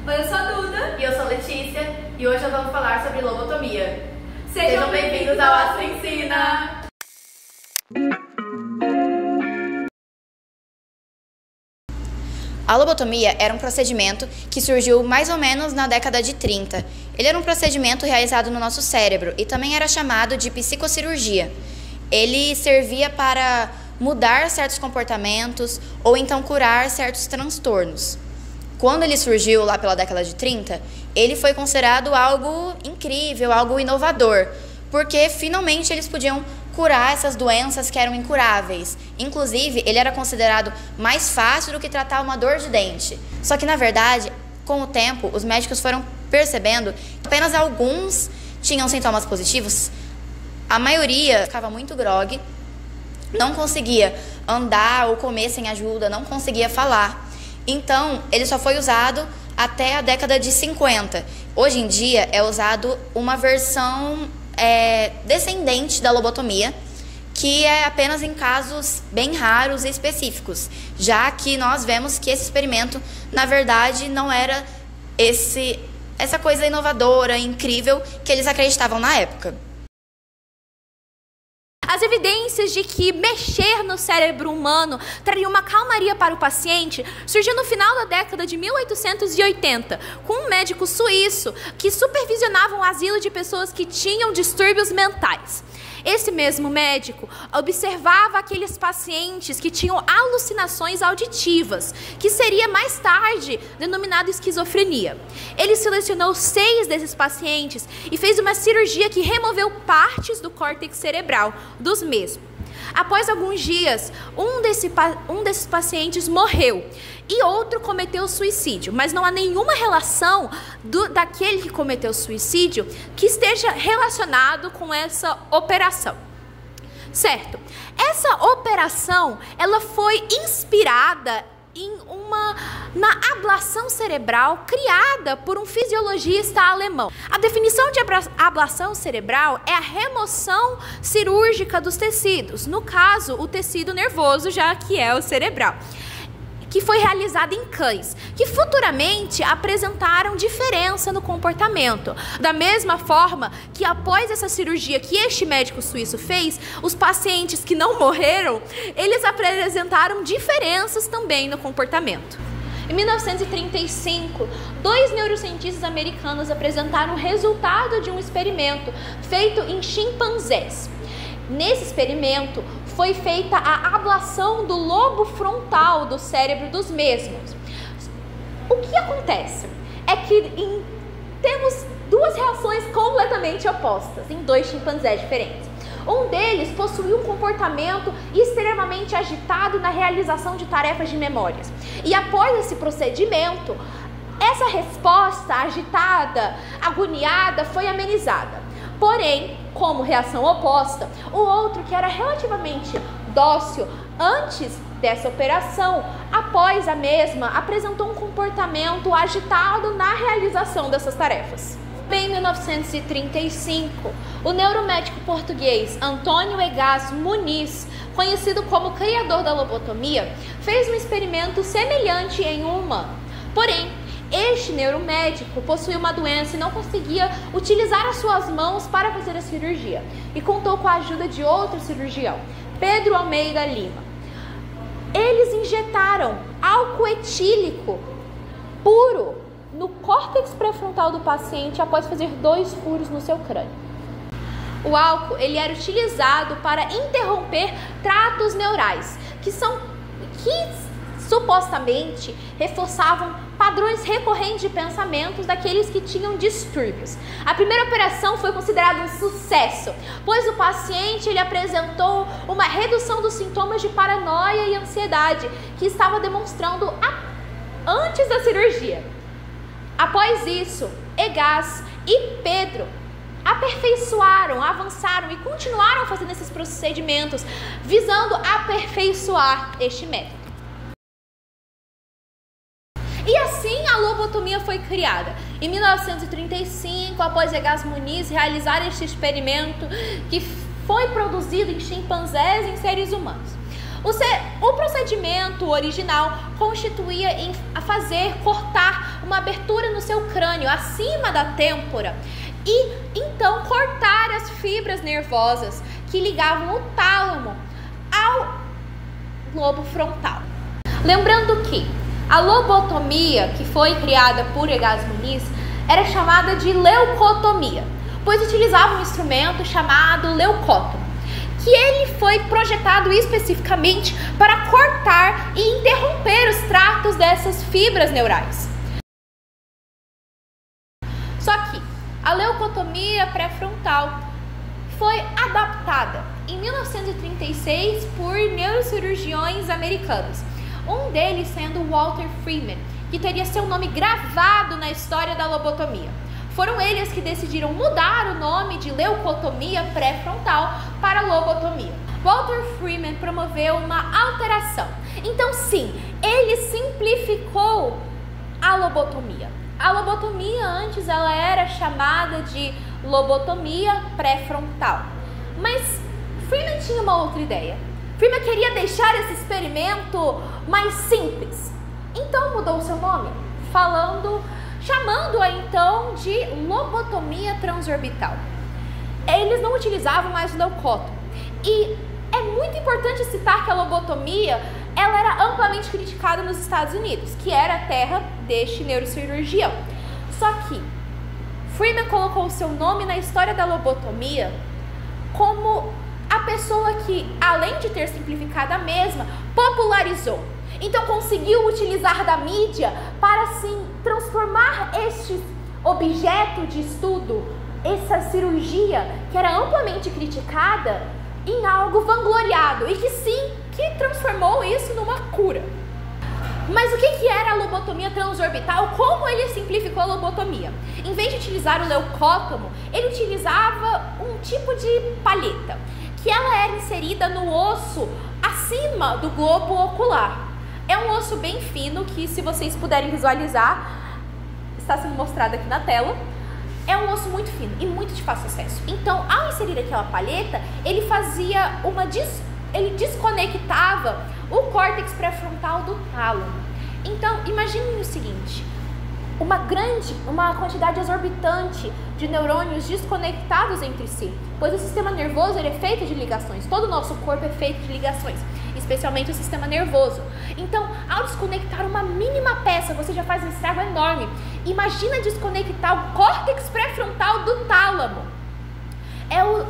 Oi, eu sou a Duda. E eu sou a Letícia. E hoje nós vamos falar sobre lobotomia. Sejam bem-vindos ao Astro Ensina! A lobotomia era um procedimento que surgiu mais ou menos na década de 30. Ele era um procedimento realizado no nosso cérebro e também era chamado de psicocirurgia. Ele servia para mudar certos comportamentos ou então curar certos transtornos. Quando ele surgiu lá pela década de 30, ele foi considerado algo incrível, algo inovador, porque finalmente eles podiam curar essas doenças que eram incuráveis. Inclusive, ele era considerado mais fácil do que tratar uma dor de dente. Só que, na verdade, com o tempo, os médicos foram percebendo que apenas alguns tinham sintomas positivos. A maioria ficava muito grogue, não conseguia andar ou comer sem ajuda, não conseguia falar. Então, ele só foi usado até a década de 50. Hoje em dia, é usado uma versão descendente da lobotomia, que é apenas em casos bem raros e específicos, já que nós vemos que esse experimento, na verdade, não era essa coisa inovadora, incrível, que eles acreditavam na época. As evidências de que mexer no cérebro humano traria uma calmaria para o paciente surgiu no final da década de 1880, com um médico suíço que supervisionava um asilo de pessoas que tinham distúrbios mentais. Esse mesmo médico observava aqueles pacientes que tinham alucinações auditivas, que seria mais tarde denominado esquizofrenia. Ele selecionou 6 desses pacientes e fez uma cirurgia que removeu partes do córtex cerebral dos mesmos. Após alguns dias, um desses pacientes morreu e outro cometeu suicídio, mas não há nenhuma relação daquele que cometeu suicídio que esteja relacionado com essa operação. Certo? Essa operação, ela foi inspirada na ablação cerebral criada por um fisiologista alemão. A definição de ablação cerebral é a remoção cirúrgica dos tecidos, no caso, o tecido nervoso, já que é o cerebral, que foi realizada em cães, que futuramente apresentaram diferença no comportamento. Da mesma forma que após essa cirurgia que este médico suíço fez, os pacientes que não morreram, eles apresentaram diferenças também no comportamento. Em 1935, 2 neurocientistas americanos apresentaram o resultado de um experimento feito em chimpanzés. Nesse experimento, foi feita a ablação do lobo frontal do cérebro dos mesmos. O que acontece é que temos 2 reações completamente opostas em 2 chimpanzés diferentes. Um deles possuía um comportamento extremamente agitado na realização de tarefas de memórias. E após esse procedimento, essa resposta agitada, agoniada, foi amenizada. Porém, como reação oposta, o outro, que era relativamente dócil antes dessa operação, após a mesma, apresentou um comportamento agitado na realização dessas tarefas. Em 1935, o neuromédico português Antônio Egas Muniz, conhecido como criador da lobotomia, fez um experimento semelhante em um humano. Porém, este neuromédico possuía uma doença e não conseguia utilizar as suas mãos para fazer a cirurgia, e contou com a ajuda de outro cirurgião, Pedro Almeida Lima. Eles injetaram álcool etílico puro no córtex pré-frontal do paciente após fazer 2 furos no seu crânio. O álcool ele era utilizado para interromper tratos neurais, que supostamente reforçavam padrões recorrentes de pensamentos daqueles que tinham distúrbios. A primeira operação foi considerada um sucesso, pois o paciente ele apresentou uma redução dos sintomas de paranoia e ansiedade que estava demonstrando antes da cirurgia. Após isso, Egas e Pedro aperfeiçoaram, avançaram e continuaram fazendo esses procedimentos, visando aperfeiçoar este método. E assim a lobotomia foi criada. Em 1935, após Egas Muniz realizar este experimento que foi produzido em chimpanzés e em seres humanos. O procedimento original constituía em cortar uma abertura no seu crânio, acima da têmpora, e então cortar as fibras nervosas que ligavam o tálamo ao lobo frontal. Lembrando que a lobotomia, que foi criada por Egas Muniz, era chamada de leucotomia, pois utilizava um instrumento chamado leucótomo, que ele foi projetado especificamente para cortar e interromper os tratos dessas fibras neurais. Só que a leucotomia pré-frontal foi adaptada em 1936 por neurocirurgiões americanos, um deles sendo Walter Freeman, que teria seu nome gravado na história da lobotomia. Foram eles que decidiram mudar o nome de leucotomia pré-frontal para lobotomia. Walter Freeman promoveu uma alteração. Então sim, ele simplificou a lobotomia. A lobotomia antes ela era chamada de lobotomia pré-frontal. Mas Freeman tinha uma outra ideia. Freeman queria deixar esse experimento mais simples. Então mudou o seu nome, chamando-a então de lobotomia transorbital. Eles não utilizavam mais o leucótomo. E é muito importante citar que a lobotomia ela era amplamente criticada nos Estados Unidos, que era a terra deste neurocirurgião. Só que Freeman colocou o seu nome na história da lobotomia como a pessoa que, além de ter simplificado a mesma, popularizou. Então conseguiu utilizar da mídia para assim transformar este objeto de estudo, essa cirurgia que era amplamente criticada, em algo vangloriado e que transformou isso numa cura. Mas o que era a lobotomia transorbital? Como ele simplificou a lobotomia? Em vez de utilizar o leucótomo, ele utilizava um tipo de palheta, que ela era inserida no osso acima do globo ocular. É um osso bem fino que, se vocês puderem visualizar, está sendo mostrado aqui na tela. É um osso muito fino e muito de fácil acesso. Então, ao inserir aquela palheta, ele fazia ele desconectava o córtex pré-frontal do tálamo. Então, imagine o seguinte: uma quantidade exorbitante de neurônios desconectados entre si, pois o sistema nervoso ele é feito de ligações, todo o nosso corpo é feito de ligações, especialmente o sistema nervoso. Então, ao desconectar uma mínima peça, você já faz um estrago enorme. Imagina desconectar o córtex pré-frontal do tálamo.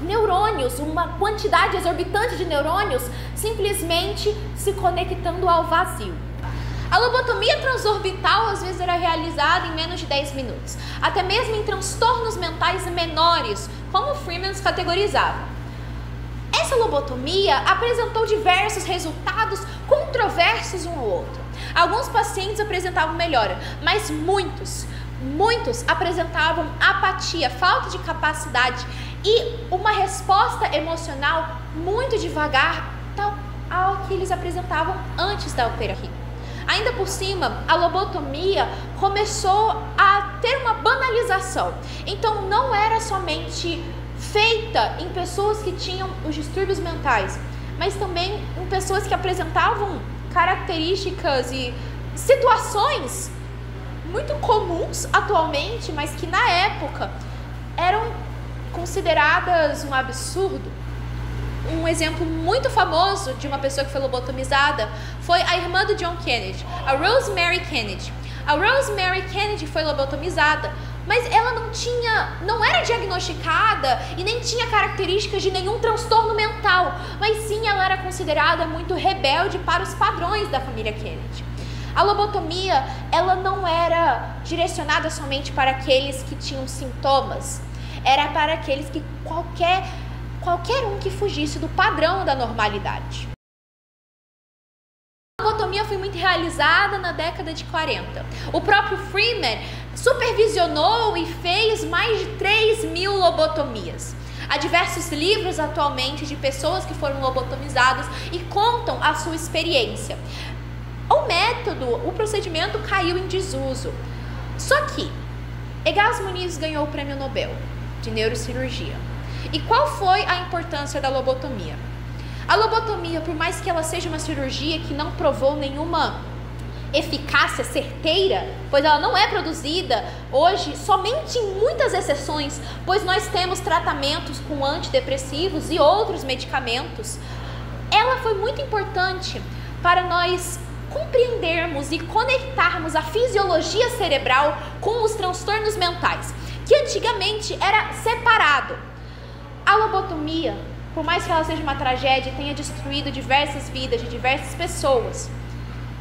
Neurônios, uma quantidade exorbitante de neurônios simplesmente se conectando ao vazio. A lobotomia transorbital às vezes era realizada em menos de 10 minutos, até mesmo em transtornos mentais menores, como Freeman categorizava. Essa lobotomia apresentou diversos resultados controversos um ao outro. Alguns pacientes apresentavam melhora, mas muitos apresentavam apatia, falta de capacidade e uma resposta emocional muito devagar, tal ao que eles apresentavam antes da operação. Ainda por cima, a lobotomia começou a ter uma banalização. Então não era somente feita em pessoas que tinham os distúrbios mentais, mas também em pessoas que apresentavam características e situações muito comuns atualmente, mas que na época eram consideradas um absurdo. Um exemplo muito famoso de uma pessoa que foi lobotomizada foi a irmã do John Kennedy, a Rosemary Kennedy. A Rosemary Kennedy foi lobotomizada, mas ela não era diagnosticada e nem tinha características de nenhum transtorno mental, mas sim ela era considerada muito rebelde para os padrões da família Kennedy. A lobotomia, ela não era direcionada somente para aqueles que tinham sintomas, era para aqueles que qualquer um que fugisse do padrão da normalidade. A lobotomia foi muito realizada na década de 40. O próprio Freeman supervisionou e fez mais de 3.000 lobotomias. Há diversos livros atualmente de pessoas que foram lobotomizadas e contam a sua experiência. O procedimento caiu em desuso. Só que Egas Muniz ganhou o Prêmio Nobel de Neurocirurgia. E qual foi a importância da lobotomia? A lobotomia, por mais que ela seja uma cirurgia que não provou nenhuma eficácia certeira, pois ela não é produzida hoje somente em muitas exceções, pois nós temos tratamentos com antidepressivos e outros medicamentos. Ela foi muito importante para nós compreendermos e conectarmos a fisiologia cerebral com os transtornos mentais, que antigamente era separado. A lobotomia, por mais que ela seja uma tragédia e tenha destruído diversas vidas de diversas pessoas,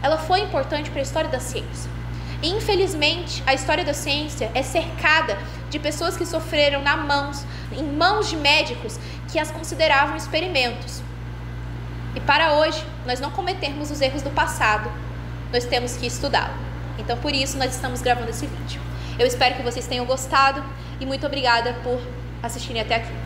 ela foi importante para a história da ciência. E, infelizmente, a história da ciência é cercada de pessoas que sofreram em mãos de médicos que as consideravam experimentos. E para hoje, nós não cometermos os erros do passado, nós temos que estudá-lo. Então, por isso, nós estamos gravando esse vídeo. Eu espero que vocês tenham gostado e muito obrigada por assistirem até aqui.